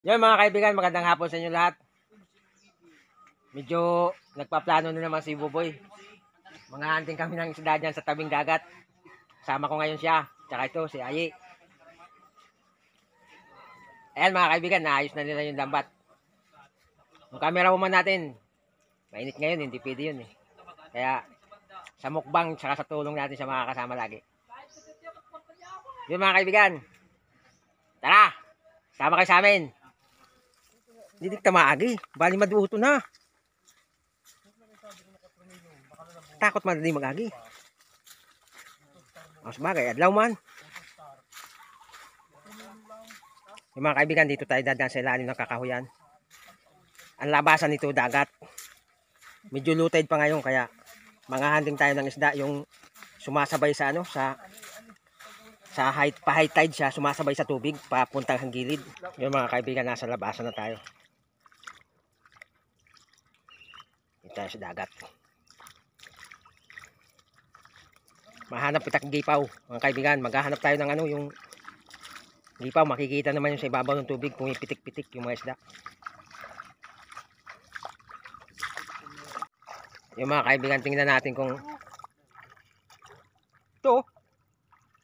Yan mga kaibigan, magandang hapon sa inyo lahat. Medyo nagpaplano na naman si Buboy. Mga hunting kami ng isda dyan sa tabing dagat. Sama ko ngayon siya, tsaka ito si Ayi. Ayan mga kaibigan, naayos na nila yung lambat. Yung camera woman natin, mainit ngayon, hindi pwede yun eh. Kaya sa mukbang, tsaka sa tulong natin siya makakasama lagi. Yun mga kaibigan, tara, sama kayo sa amin. Hindi ka maagi, bali maduto na. Takot man din magagi. Mas bagay, adlaw man. Yung mga kaibigan, dito tayo dadaan sa ilalim ng kakahuyan. Ang labasan nito dagat. Medyo low tide pa ngayon, kaya mga hunting tayo ng isda, yung sumasabay sa ano, sa high tide siya, sumasabay sa tubig papuntang gilid. Yung mga kaibigan, nasa labasan na tayo. Dito tayo sa dagat. Mahanap itak gipaw, mga kaibigan. Maghahanap tayo ng ano, yung gipaw. Makikita naman yung sa ibabaw ng tubig kung ipitik-pitik yung mga isda. Yung mga kaibigan, tingnan natin kung ito,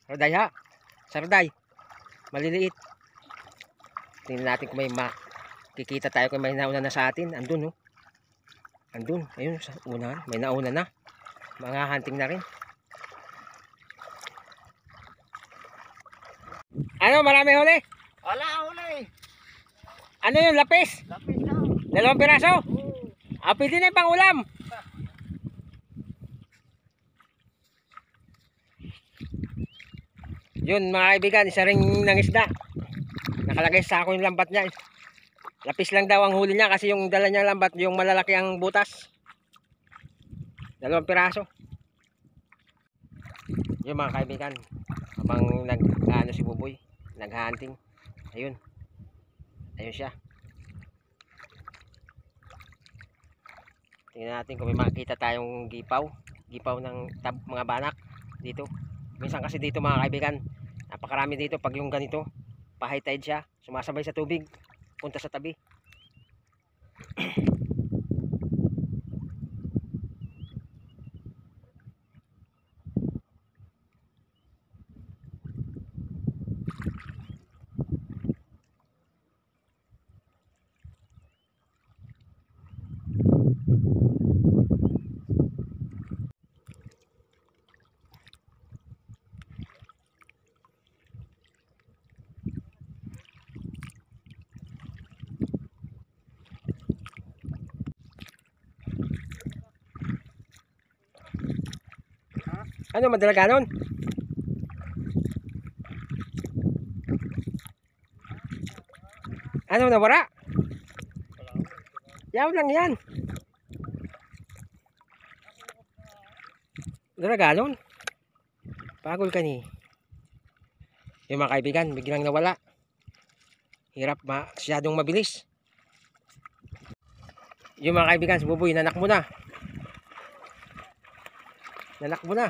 sarday ha, sarday, maliliit. Tingnan natin kung may makikita tayo, kung may nauna na sa atin. Andun, oh. Andun, ayun, sa unahan, may nauna na. Mga hunting na rin. Ano, marami huli? Wala, huli. Ano yung lapis? Lapis lang. 2 piraso? Oo. Pwede na yung pang ulam. Yun mga kaibigan, isa ring ng isda. Nakalagay sa ako yung lambat niya. Lapis lang daw ang huli niya kasi yung dala niya lambat, yung malalaki ang butas. 2 piraso. Yun mga kaibigan, habang ano si Buboy, naghahunting. Ayun. Ayun siya. Tingnan natin kung may makita tayong gipaw. Gipaw ng mga banak dito. Minsan kasi dito mga kaibigan, napakarami dito pag yung ganito, pa-high tide siya, sumasabay sa tubig, punta sa tabi. Ano, madala ganon? Ano, nawara? Yaw lang yan. Dala ganon? Pagol ka ni. Yung mga kaibigan, biglang nawala. Hirap masyadong mabilis. Yung mga kaibigan, si Buboy, nanak mo na. Nanak mo na.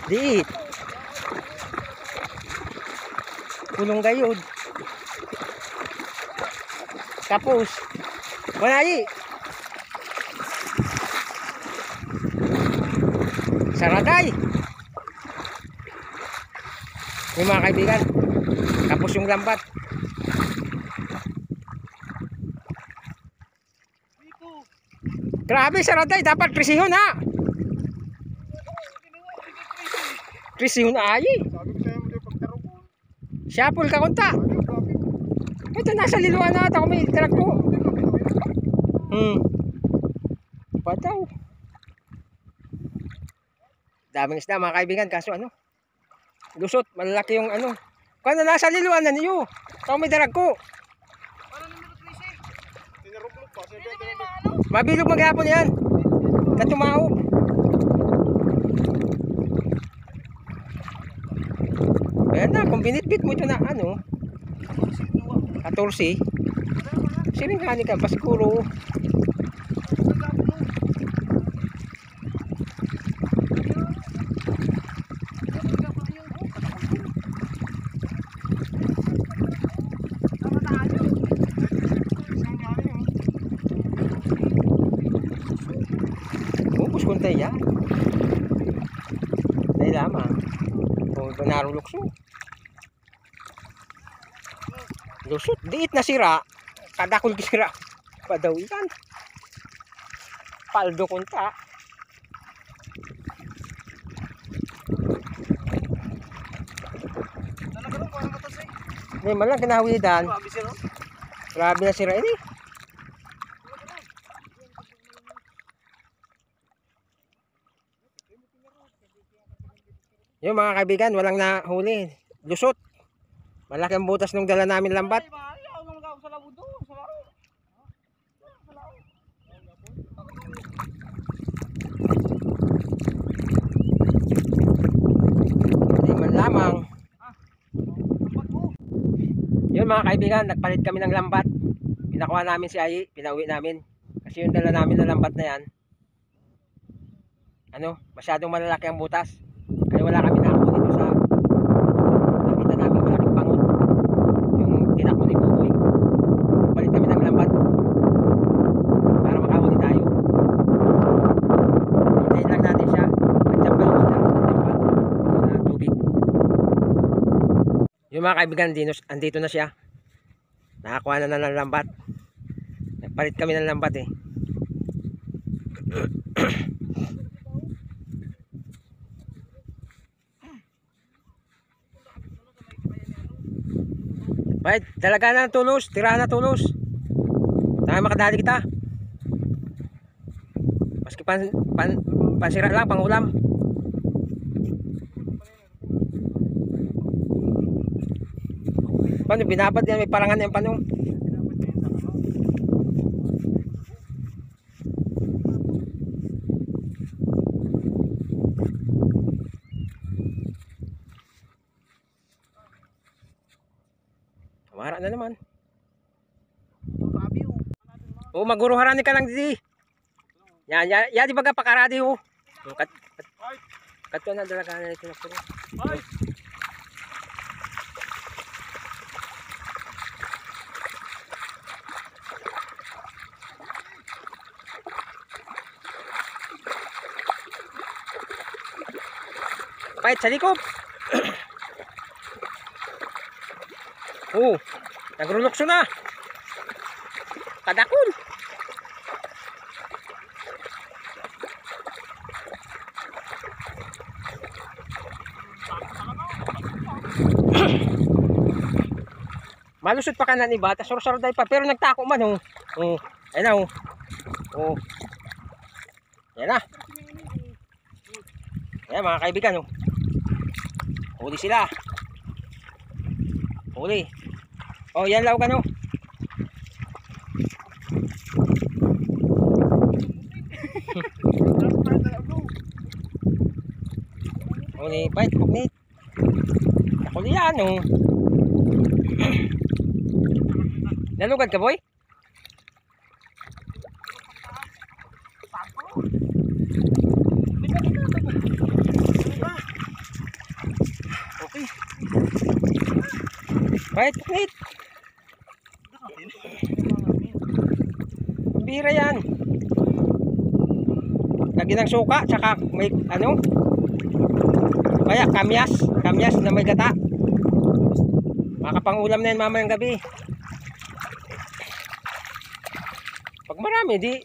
Diit. Pulong gayod. Tapos walayi. Saraday. Yung mga kaibigan, tapos yung lambat. Grabe, saraday. Dapat presihon ha. Presihon ayi. Sabi ko sa'yo mo yung pagtaro ko. Siyapol ka kunta. Ito nasa liluan na ata kung may track ko. Pataw. Daming isda mga kaibigan, kaso ano, lusot, malalaki yung ano. Kung nasa liluan na niyo, kung may darag ko. Tinarog-log pa. Mabilog maghapon yan. Katumao. Ayan na, kung binitbit mo ito na ano, 14. Silinghani ka pa siguro. iba narong lukso. Lusot, diit na sira. Kadakol sira. Padawitan. Paldo kunta. Nalagaro ko ang matas eh. May malang kinahawidan. Grabe siya no. Grabe na sira ini. Yung mga kaibigan, walang nahuli. Lusot. Malaki ang butas nung dala namin lambat. Ayaw nang gaw sa labo doon, sa laro. Hindi man lamang. Yun mga kaibigan, nagpalit kami ng lambat. Pinakuha namin si Ayi, pinauwi namin. Kasi yung dala namin ng lambat na yan, masyadong malalaki ang butas. Kaya wala kami nakakuha dito sa nakita namin malaking pangon. Yung tinakbo ni Buboy. Palit kami ng lambat para makahuli tayo. Hintayin lang natin siya. Nandiyan pa yung isda. Nandiyan pa sa tubig. Yung mga kaibigan, andito na siya. Nakakuha na ng lambat. Nagpalit kami ng lambat eh. Bayad, talaga na tulos, tirahan na tulos. Tayo makadali kita. Maski pansira lang, pangulam. Paano binabad yan, may parangan yung panong. Mara na naman. Oh, maguruharani ka lang di. Yan, di baga pakaradi ho. Kato na dalaga na ito na puro. Pahit sa likop. Oh, nagrulukso na. Kadakol. Malusot pa kanan ni bata, soro-soro dai pa pero nagtako man oh. Oh, ayun na oh. Oh. Yan na. Ayan mga kaibigan oh. Huli sila. Huli. Oh, yan law kano. Huli, bait puknit. Huli yan oh. Nalugad ka boy? Okay. Bait puknit. Bira yan. Lagi ng suka, tsaka may ano? Kaya kamyas na may gata. Makapangulam na yan mamayang gabi. Pag marami di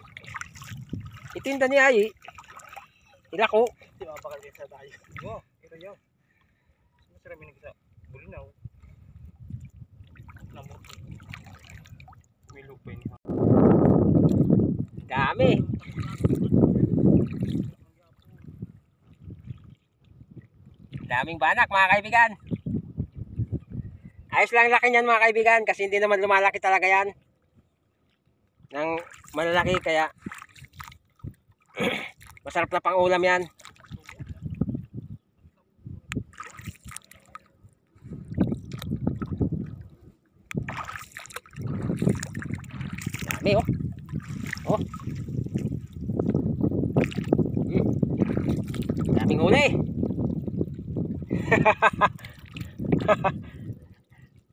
itinda ni Ayi. Ilako. Di ba bakal sa tayo? Oh, ito yaw. Masarap ni kita. Bulinaw. Namo. May lupay ni. Dami. Daming banak mga kaibigan. Ayos lang laki niyan mga kaibigan kasi hindi naman lumalaki talaga yan ng malalaki kaya masarap na pang ulam yan. Dami oh. Oh. Daming huli.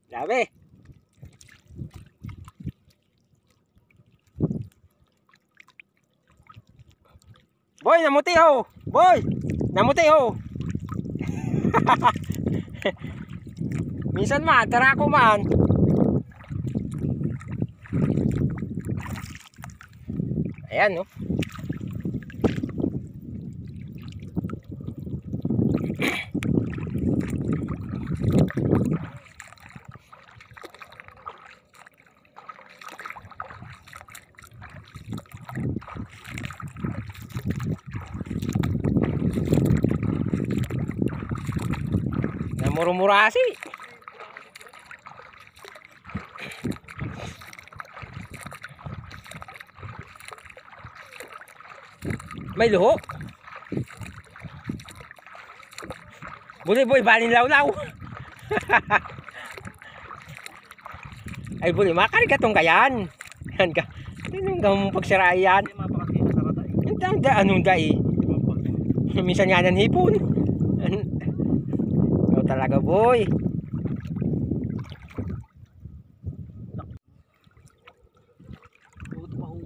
Dami. Boy, namuti ho. Boy, namuti ho. Minsan man, tara ko man. Ayan, no? Namurumurasi. May luho. Buli boy, balin law-law. Ay buli, makari ka tong kayan. Yan ka. Tinong gamong pagsara yan. Hindi mapakakita sa ratay. Ang da, anong da eh. Minsan nga ng hipon. Ikaw talaga boy. Buto pa ho.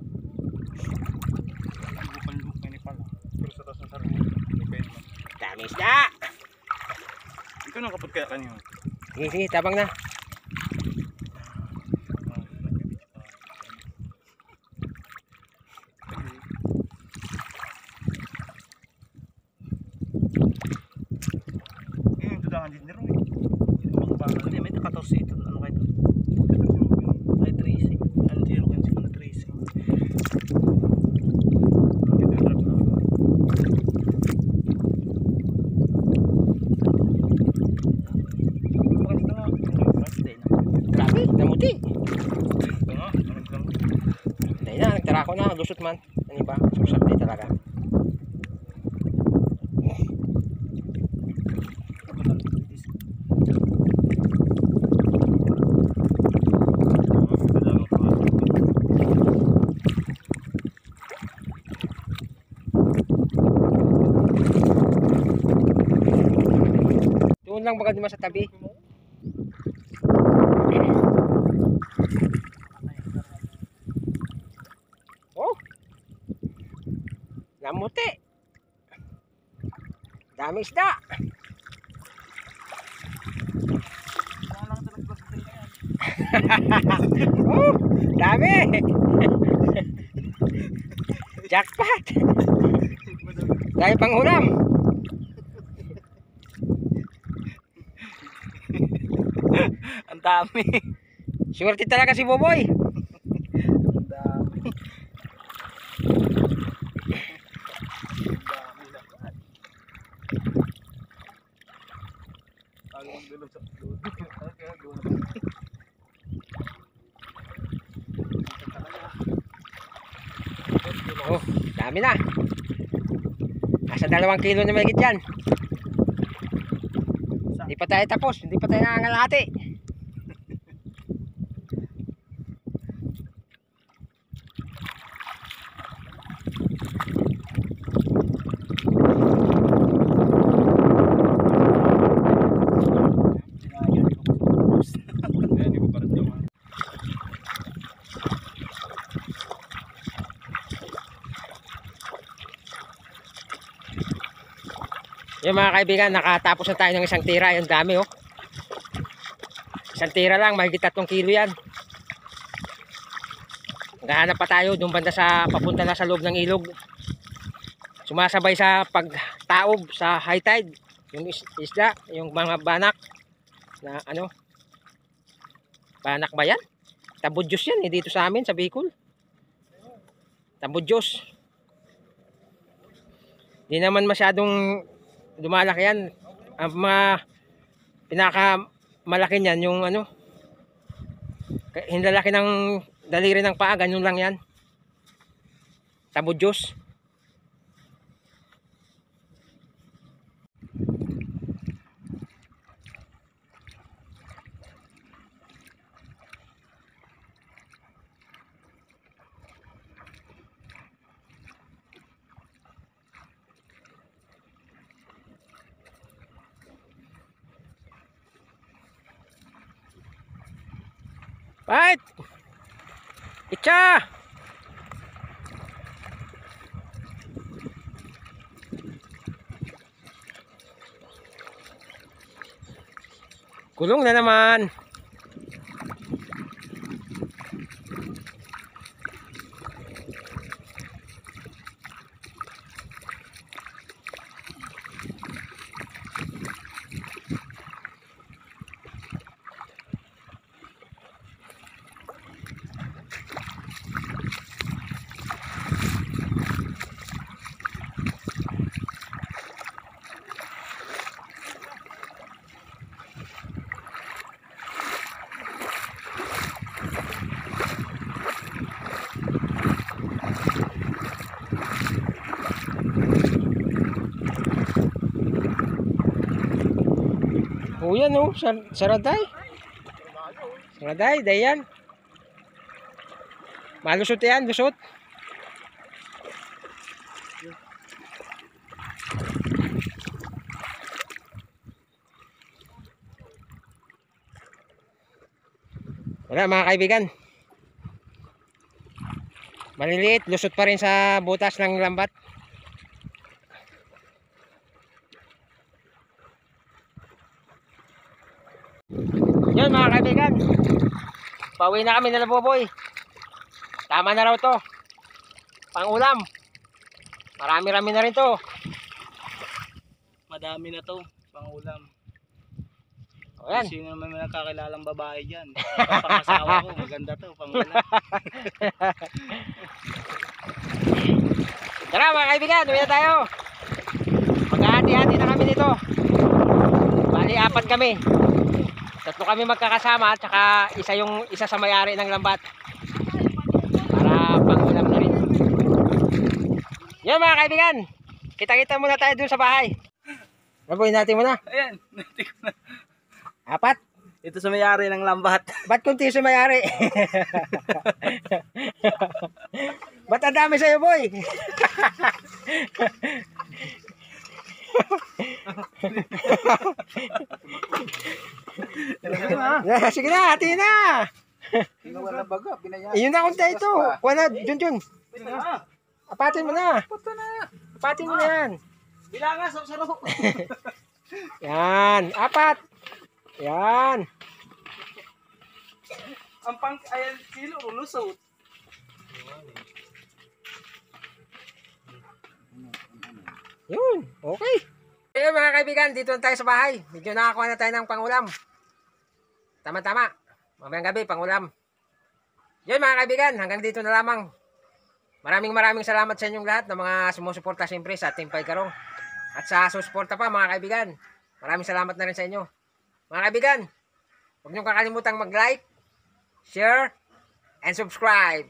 Bukal-buk na ni pala. Pero sa taas ng sarili. Depende man. Dami isda. Ikaw nang kapag kaya kanyo. Sige, sige, tabang na. Yung dudangan din nero eh. Yung mga baka. Hindi, may 14 ito. Ano kayo ito? May tracing. Ano zero kan siya na tracing. Grabe, namuti. Dahil na, nagtara ko na, lusot man. Ano ba? Susap din talaga. Doon lang baga naman sa tabi. Oh. Namuti. Dami isda. Oh, dami. Jackpot. Dahil pang ulam. Ang dami. Swerte talaga si Boboy. Ang dami. Ang dami lahat. Tago magdulog sa flood. Okay, go na. Oh, dami na. Nasa 2 kilo na mahigit yan. Hindi pa tayo tapos, hindi pa tayo nangangalahati. Yung mga kaibigan, nakatapos na tayo ng isang tira. Yung dami oh. Isang tira lang, mahigit 3 kilo yan. Naghahanap pa tayo doon banda sa papunta na sa loob ng ilog. Sumasabay sa pagtaob sa high tide. Yung isda, yung mga banak na ano, banak ba yan? Tabudyos yan eh, dito sa amin sa Bicol. Tabudyos. Hindi naman masyadong dumalaki yan. Ang mga pinakamalaki niyan yung ano, hindalaki ng daliri ng paa, ganun lang yan. Tabudyos. Right. Icha. Kulong na naman. Oh, yan oh, saraday. Saraday, dayan. Malusot yan, lusot. Wala mga kaibigan. Maliliit, lusot pa rin sa butas ng lambat. Yun mga kaibigan, pauwi na kami na Labuboy. Tama na raw to, pang ulam. Marami-rami na rin to. Madami na to, pangulam. O yan. Sino naman may nakakilalang babae dyan? Pangasawa ko, maganda to, pangulam. Tara mga kaibigan, uwi na tayo. Maghahati-hati na kami nito. Bali, 4 kami. 3 kami magkakasama at saka isa sa may-ari ng lambat. Para pangulam na rin. Yan mga kaibigan, kita-kita muna tayo dun sa bahay. Labuhin natin muna. Ayan, natin ko na. 4. Ito sa may-ari ng lambat. Ba't kunti sa may-ari? Ba't ang dami sa'yo, boy? Sige na, hati na. Yun na kunti ito. Wala, Jun. Apatin mo na. Apatin mo na yan. Bilangan, sarap-sarap. Yan, 4. Yan. Ang ayan, kilo, lusot. Yun, okay. Ayun mga kaibigan, dito na tayo sa bahay. Medyo nakakuha na tayo ng pangulam. Tama-tama. Mamayang gabi, pangulam. Yun mga kaibigan, hanggang dito na lamang. Maraming salamat sa inyong lahat ng mga sumusuporta siyempre sa Team Paykarong. At sa susuporta pa mga kaibigan. Maraming salamat na rin sa inyo. Mga kaibigan, huwag niyong kakalimutang mag-like, share, and subscribe.